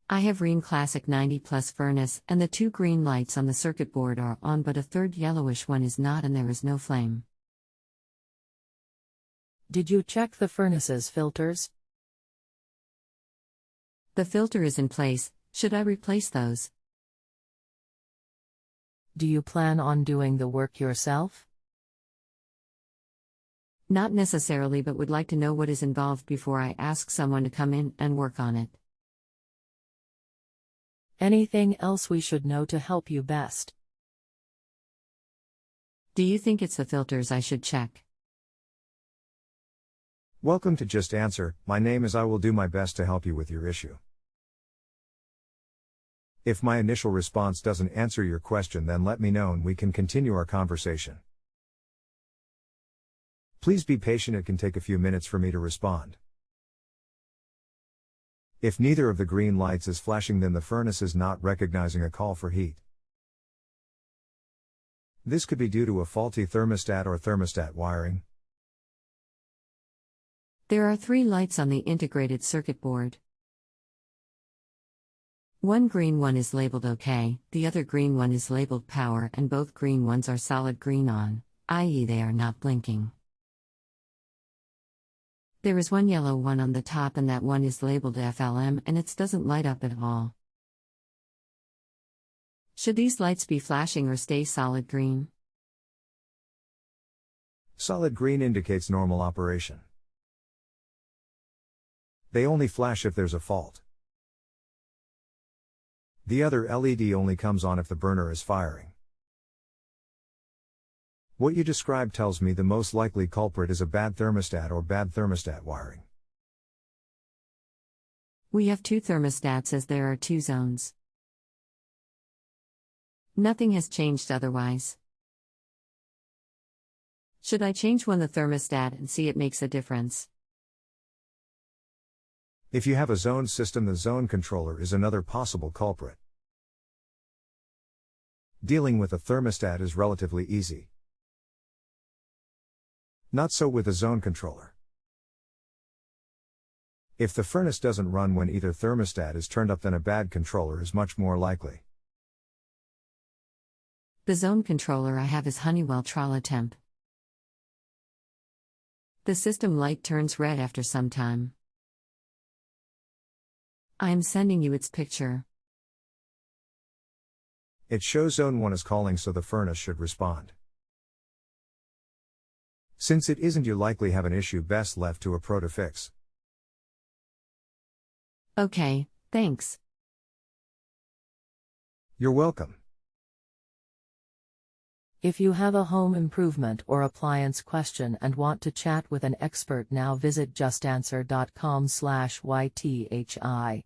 I have Rheem Classic 90 Plus furnace and the two green lights on the circuit board are on but a third yellowish one is not and there is no flame. Did you check the furnace's filters? The filter is in place, should I replace those? Do you plan on doing the work yourself? Not necessarily, but would like to know what is involved before I ask someone to come in and work on it. Anything else we should know to help you best? Do you think it's the filters I should check? Welcome to Just Answer. My name is I will do my best to help you with your issue. If my initial response doesn't answer your question, then let me know and we can continue our conversation. Please be patient, it can take a few minutes for me to respond. If neither of the green lights is flashing, then the furnace is not recognizing a call for heat. This could be due to a faulty thermostat or thermostat wiring. There are 3 lights on the integrated circuit board. One green one is labeled OK, the other green one is labeled power, and both green ones are solid green on, i.e. they are not blinking. There is one yellow one on the top and that one is labeled FLM and it doesn't light up at all. Should these lights be flashing or stay solid green? Solid green indicates normal operation. They only flash if there's a fault. The other LED only comes on if the burner is firing. What you described tells me the most likely culprit is a bad thermostat or bad thermostat wiring. We have 2 thermostats as there are 2 zones. Nothing has changed otherwise. Should I change the thermostat and see it makes a difference? If you have a zone system, the zone controller is another possible culprit. Dealing with a thermostat is relatively easy. Not so with a zone controller. If the furnace doesn't run when either thermostat is turned up, then a bad controller is much more likely. The zone controller I have is Honeywell Trolatemp. The system light turns red after some time. I am sending you its picture. It shows zone 1 is calling, so the furnace should respond. Since it isn't, you likely have an issue best left to a pro to fix. Okay, thanks. You're welcome. If you have a home improvement or appliance question and want to chat with an expert now, visit justanswer.com/YTHI.